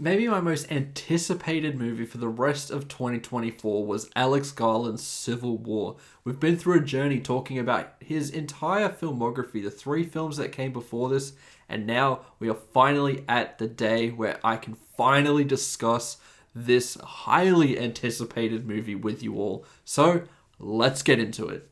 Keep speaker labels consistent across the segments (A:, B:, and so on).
A: Maybe my most anticipated movie for the rest of 2024 was Alex Garland's Civil War. We've been through a journey talking about his entire filmography, the three films that came before this, and now we are finally at the day where I can finally discuss this highly anticipated movie with you all. So, let's get into it.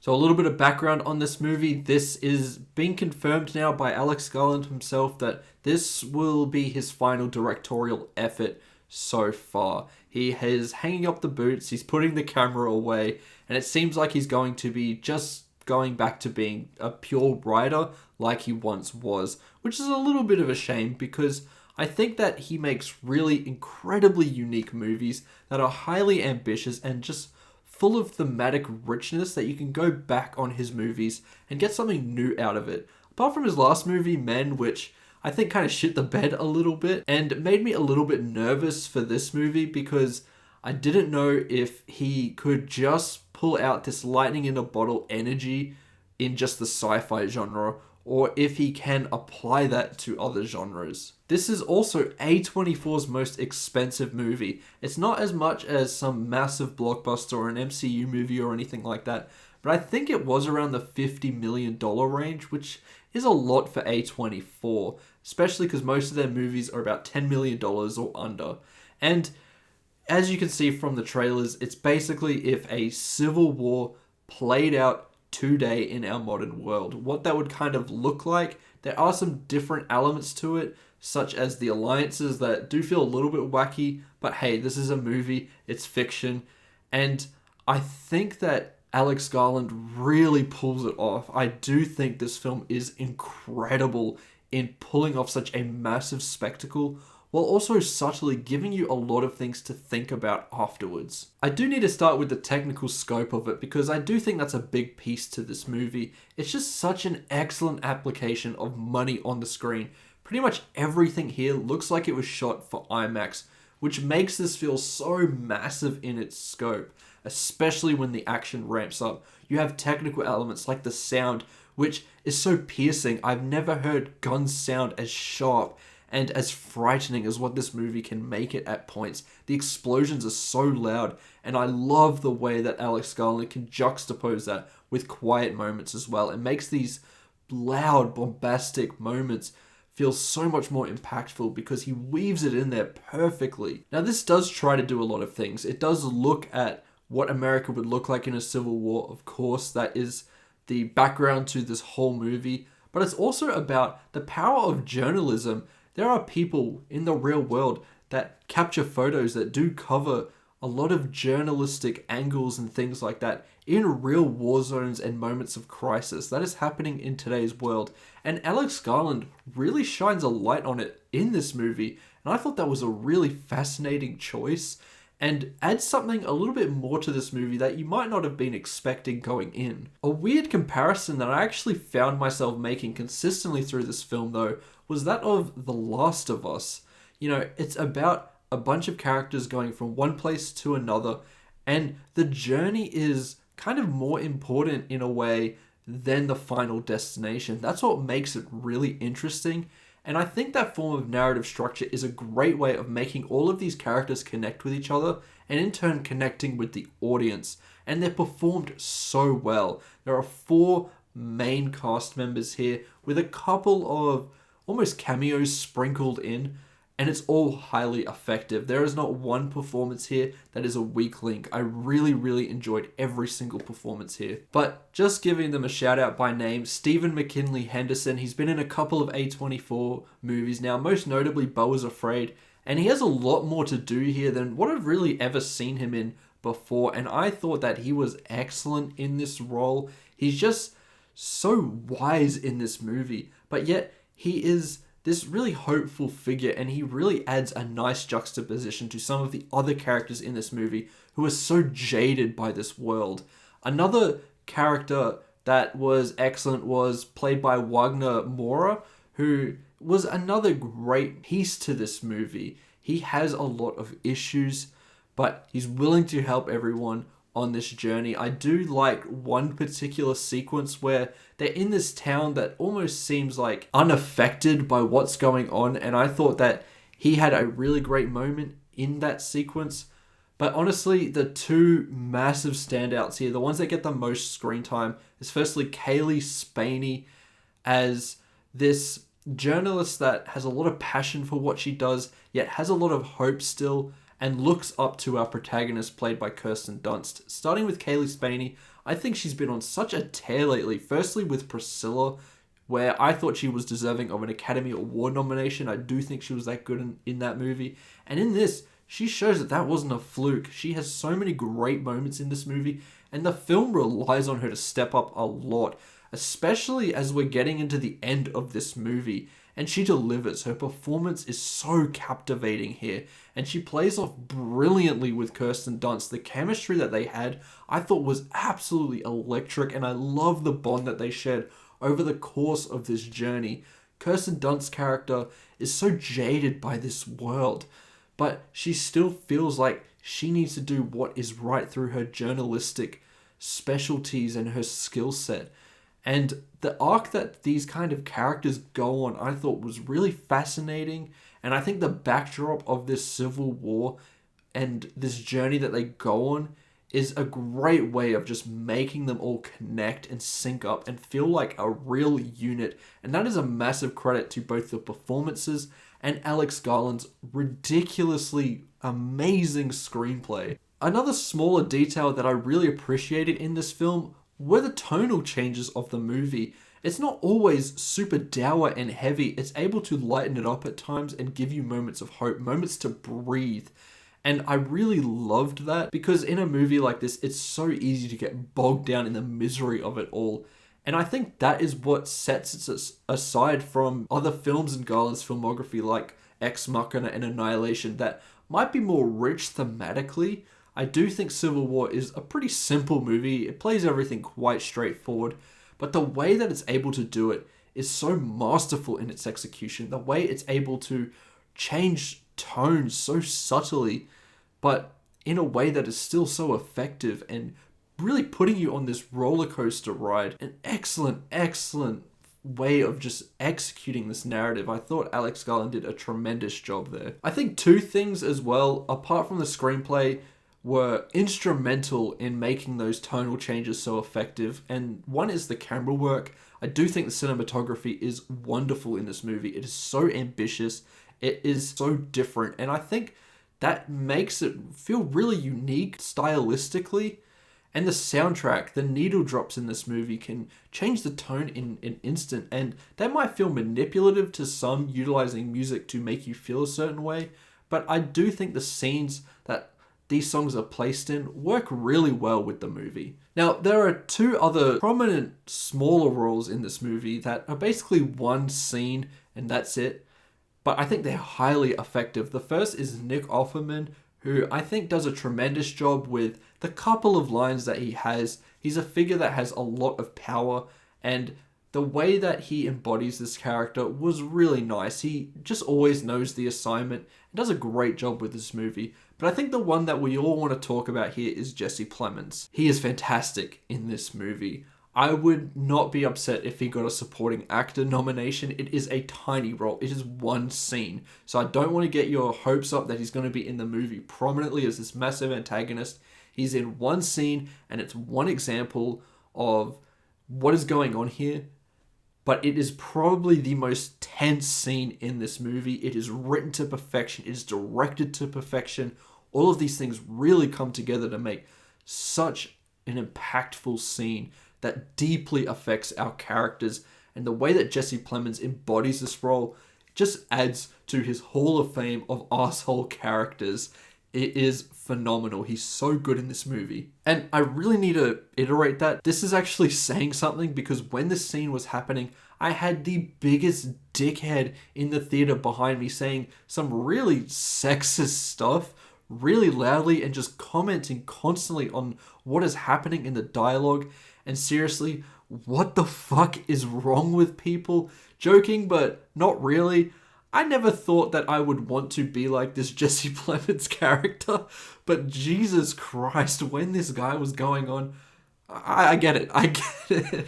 A: So a little bit of background on this movie. This is being confirmed now by Alex Garland himself that this will be his final directorial effort so far. He is hanging up the boots, he's putting the camera away, and it seems like he's going to be just going back to being a pure writer like he once was, which is a little bit of a shame because I think that he makes really incredibly unique movies that are highly ambitious and just full of thematic richness that you can go back on his movies and get something new out of it. Apart from his last movie, Men, which I think kind of shit the bed a little bit and made me a little bit nervous for this movie because I didn't know if he could just pull out this lightning in a bottle energy in just the sci-fi genre or if he can apply that to other genres. This is also A24's most expensive movie. It's not as much as some massive blockbuster or an MCU movie or anything like that, but I think it was around the $50 million range, which is a lot for A24, especially because most of their movies are about $10 million or under. And as you can see from the trailers, it's basically if a civil war played out today in our modern world. What that would kind of look like. There are some different elements to it, such as the alliances that do feel a little bit wacky, but hey, this is a movie, it's fiction, and I think that Alex Garland really pulls it off. I do think this film is incredible in pulling off such a massive spectacle, while also subtly giving you a lot of things to think about afterwards. I do need to start with the technical scope of it because I do think that's a big piece to this movie. It's just such an excellent application of money on the screen. Pretty much everything here looks like it was shot for IMAX, which makes this feel so massive in its scope, especially when the action ramps up. You have technical elements like the sound, which is so piercing. I've never heard guns sound as sharp and as frightening as what this movie can make it at points. The explosions are so loud, and I love the way that Alex Garland can juxtapose that with quiet moments as well. It makes these loud, bombastic moments feel so much more impactful because he weaves it in there perfectly. Now, this does try to do a lot of things. It does look at what America would look like in a civil war, of course. That is the background to this whole movie. But it's also about the power of journalism. There are people in the real world that capture photos that do cover a lot of journalistic angles and things like that in real war zones and moments of crisis. That is happening in today's world. And Alex Garland really shines a light on it in this movie. And I thought that was a really fascinating choice and adds something a little bit more to this movie that you might not have been expecting going in. A weird comparison that I actually found myself making consistently through this film, though, was that of The Last of Us. You know, it's about a bunch of characters going from one place to another, and the journey is kind of more important in a way than the final destination. That's what makes it really interesting. And I think that form of narrative structure is a great way of making all of these characters connect with each other and in turn connecting with the audience. And they're performed so well. There are 4 main cast members here with a couple of almost cameos sprinkled in, and it's all highly effective. There is not one performance here that is a weak link. I really enjoyed every single performance here. But just giving them a shout out by name, Stephen McKinley Henderson. He's been in a couple of A24 movies now, most notably Beau is Afraid. And he has a lot more to do here than what I've really ever seen him in before. And I thought that he was excellent in this role. He's just so wise in this movie. But yet, he is this really hopeful figure, and he really adds a nice juxtaposition to some of the other characters in this movie who are so jaded by this world. Another character that was excellent was played by Wagner Moura, who was another great piece to this movie. He has a lot of issues, but he's willing to help everyone on this journey. I do like one particular sequence where they're in this town that almost seems like unaffected by what's going on, and I thought that he had a really great moment in that sequence. But honestly, the two massive standouts here, the ones that get the most screen time, is firstly Kaylee Spaney as this journalist that has a lot of passion for what she does, yet has a lot of hope still, and looks up to our protagonist played by Kirsten Dunst. Starting with Kaylee Spaney, I think she's been on such a tear lately. Firstly with Priscilla, where I thought she was deserving of an Academy Award nomination. I do think she was that good in that movie. And in this, she shows that that wasn't a fluke. She has so many great moments in this movie, and the film relies on her to step up a lot, especially as we're getting into the end of this movie. And she delivers. Her performance is so captivating here, and she plays off brilliantly with Kirsten Dunst. The chemistry that they had, I thought, was absolutely electric, and I love the bond that they shared over the course of this journey. Kirsten Dunst's character is so jaded by this world, but she still feels like she needs to do what is right through her journalistic specialties and her skill set. And the arc that these kind of characters go on, I thought was really fascinating. And I think the backdrop of this civil war and this journey that they go on is a great way of just making them all connect and sync up and feel like a real unit. And that is a massive credit to both the performances and Alex Garland's ridiculously amazing screenplay. Another smaller detail that I really appreciated in this film were the tonal changes of the movie. It's not always super dour and heavy. It's able to lighten it up at times and give you moments of hope, moments to breathe. And I really loved that, because in a movie like this, it's so easy to get bogged down in the misery of it all. And I think that is what sets it aside from other films in Garland's filmography like Ex Machina and Annihilation that might be more rich thematically. I do think Civil War is a pretty simple movie. It plays everything quite straightforward, but the way that it's able to do it is so masterful in its execution. The way it's able to change tones so subtly, but in a way that is still so effective and really putting you on this roller coaster ride. An excellent, excellent way of just executing this narrative. I thought Alex Garland did a tremendous job there. I think two things as well, apart from the screenplay, were instrumental in making those tonal changes so effective. And one is the camera work. I do think the cinematography is wonderful in this movie. It is so ambitious. It is so different. And I think that makes it feel really unique stylistically. And the soundtrack, the needle drops in this movie can change the tone in an instant. And that might feel manipulative to some, utilizing music to make you feel a certain way. But I do think the scenes that these songs are placed in work really well with the movie. Now, there are two other prominent smaller roles in this movie that are basically one scene and that's it. But I think they're highly effective. The first is Nick Offerman, who I think does a tremendous job with the couple of lines that he has. He's a figure that has a lot of power, and the way that he embodies this character was really nice. He just always knows the assignment and does a great job with this movie. But I think the one that we all want to talk about here is Jesse Plemons. He is fantastic in this movie. I would not be upset if he got a supporting actor nomination. It is a tiny role. It is one scene. So I don't want to get your hopes up that he's going to be in the movie prominently as this massive antagonist. He's in one scene, and it's one example of what is going on here. But it is probably the most tense scene in this movie. It is written to perfection. It is directed to perfection. All of these things really come together to make such an impactful scene that deeply affects our characters. And the way that Jesse Plemons embodies this role just adds to his Hall of Fame of asshole characters. It is phenomenal. He's so good in this movie. And I really need to iterate that. This is actually saying something, because when this scene was happening, I had the biggest dickhead in the theater behind me saying some really sexist stuff really loudly and just commenting constantly on what is happening in the dialogue. And seriously, what the fuck is wrong with people? Joking, but not really. I never thought that I would want to be like this Jesse Plemons character, but Jesus Christ, when this guy was going on, I get it. I get it.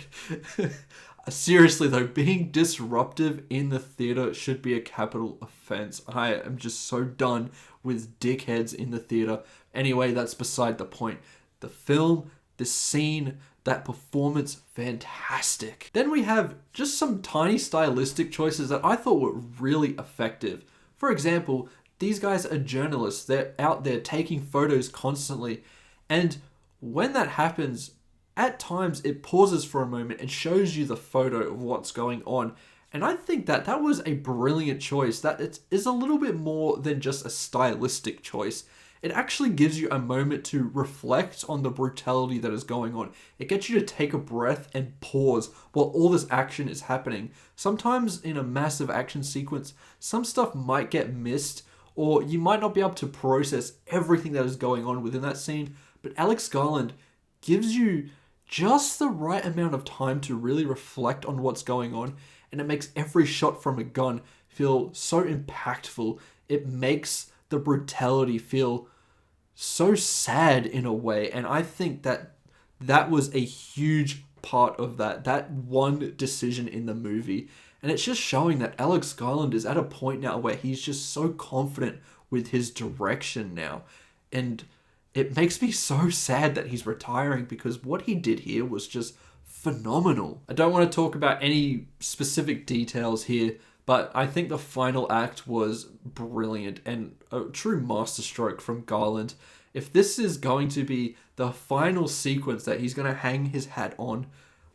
A: Seriously though, being disruptive in the theater should be a capital offense. I am just so done with dickheads in the theater. Anyway, that's beside the point. The film, the scene, that performance, fantastic. Then we have just some tiny stylistic choices that I thought were really effective. For example, these guys are journalists. They're out there taking photos constantly. And when that happens, at times it pauses for a moment and shows you the photo of what's going on. And I think that that was a brilliant choice. That it is a little bit more than just a stylistic choice. It actually gives you a moment to reflect on the brutality that is going on. It gets you to take a breath and pause while all this action is happening. Sometimes in a massive action sequence, some stuff might get missed, or you might not be able to process everything that is going on within that scene. But Alex Garland gives you just the right amount of time to really reflect on what's going on, and it makes every shot from a gun feel so impactful. It makes the brutality feel so sad in a way, and I think that that was a huge part of that one decision in the movie. And it's just showing that Alex Garland is at a point now where he's just so confident with his direction now, and it makes me so sad that he's retiring, because what he did here was just phenomenal. I don't want to talk about any specific details here, but I think the final act was brilliant and a true masterstroke from Garland. If this is going to be the final sequence that he's going to hang his hat on,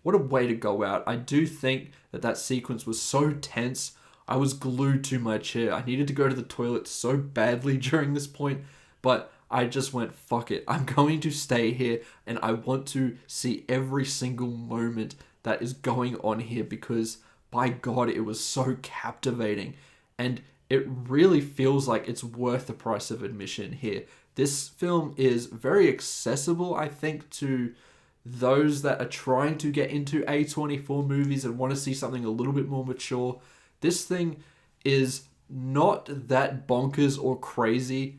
A: what a way to go out. I do think that that sequence was so tense. I was glued to my chair. I needed to go to the toilet so badly during this point, but I just went, fuck it. I'm going to stay here, and I want to see every single moment that is going on here, because by God, it was so captivating, and it really feels like it's worth the price of admission here. This film is very accessible, I think, to those that are trying to get into A24 movies and want to see something a little bit more mature. This thing is not that bonkers or crazy.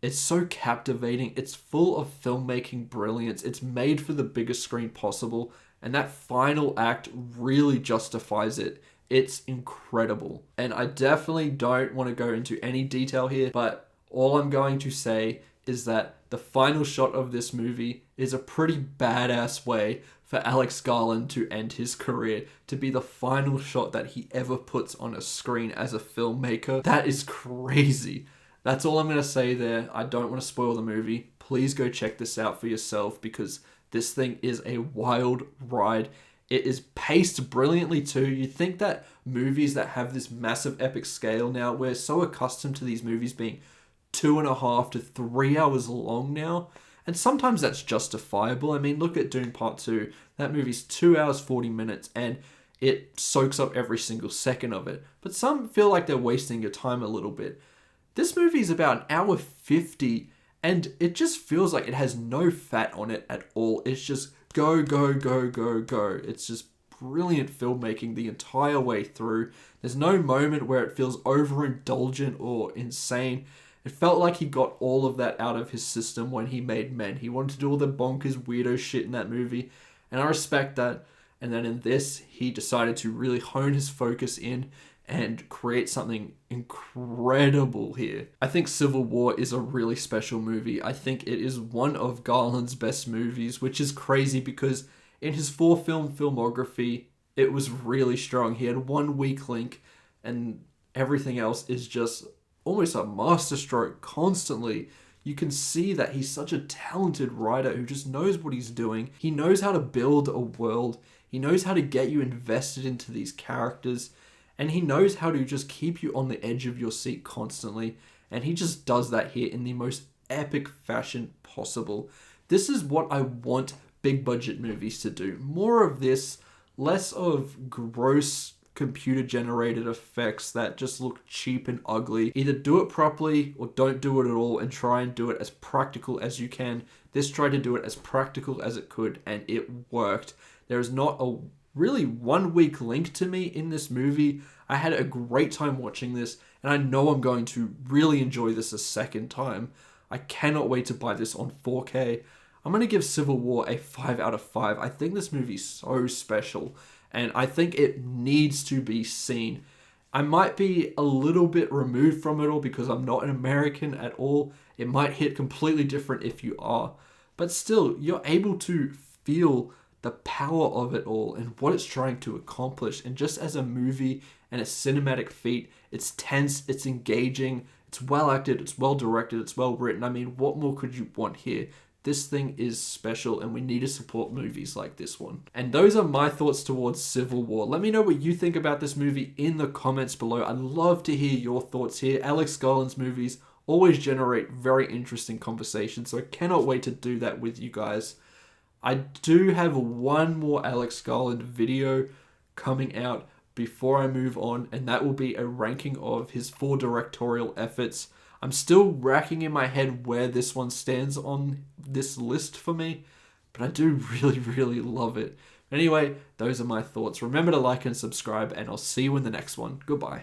A: It's so captivating. It's full of filmmaking brilliance. It's made for the biggest screen possible, and that final act really justifies it. It's incredible. And I definitely don't want to go into any detail here, but all I'm going to say is that the final shot of this movie is a pretty badass way for Alex Garland to end his career, to be the final shot that he ever puts on a screen as a filmmaker. That is crazy. That's all I'm going to say there. I don't want to spoil the movie. Please go check this out for yourself, because this thing is a wild ride. It is paced brilliantly too. You'd think that movies that have this massive epic scale now, we're so accustomed to these movies being 2.5 to 3 hours long now. And sometimes that's justifiable. I mean, look at Dune Part 2. That movie's 2 hours, 40 minutes, and it soaks up every single second of it. But some feel like they're wasting your time a little bit. This movie is about an hour 50, and it just feels like it has no fat on it at all. It's just go, go, go, go, go. It's just brilliant filmmaking the entire way through. There's no moment where it feels overindulgent or insane. It felt like he got all of that out of his system when he made Men. He wanted to do all the bonkers, weirdo shit in that movie, and I respect that. And then in this, he decided to really hone his focus in and create something incredible here. I think Civil War is a really special movie. I think it is one of Garland's best movies, which is crazy because in his 4-film filmography, it was really strong. He had one weak link, and everything else is just almost a masterstroke constantly. You can see that he's such a talented writer who just knows what he's doing. He knows how to build a world. He knows how to get you invested into these characters. And he knows how to just keep you on the edge of your seat constantly. And he just does that here in the most epic fashion possible. This is what I want big budget movies to do. More of this, less of gross computer generated effects that just look cheap and ugly. Either do it properly or don't do it at all, and try and do it as practical as you can. This tried to do it as practical as it could, and it worked. There is not a really 1 week link to me in this movie. I had a great time watching this, and I know I'm going to really enjoy this a second time. I cannot wait to buy this on 4K. I'm going to give Civil War a 5 out of 5. I think this movie's so special, and I think it needs to be seen. I might be a little bit removed from it all because I'm not an American at all. It might hit completely different if you are. But still, you're able to feel the power of it all and what it's trying to accomplish. And just as a movie and a cinematic feat, it's tense, it's engaging, it's well acted, it's well directed, it's well written. I mean, what more could you want here? This thing is special, and we need to support movies like this one. And those are my thoughts towards Civil War. Let me know what you think about this movie in the comments below. I'd love to hear your thoughts here. Alex Garland's movies always generate very interesting conversations, so I cannot wait to do that with you guys. I do have one more Alex Garland video coming out before I move on, and that will be a ranking of his 4 directorial efforts. I'm still racking in my head where this one stands on this list for me, but I do really, really love it. Anyway, those are my thoughts. Remember to like and subscribe, and I'll see you in the next one. Goodbye.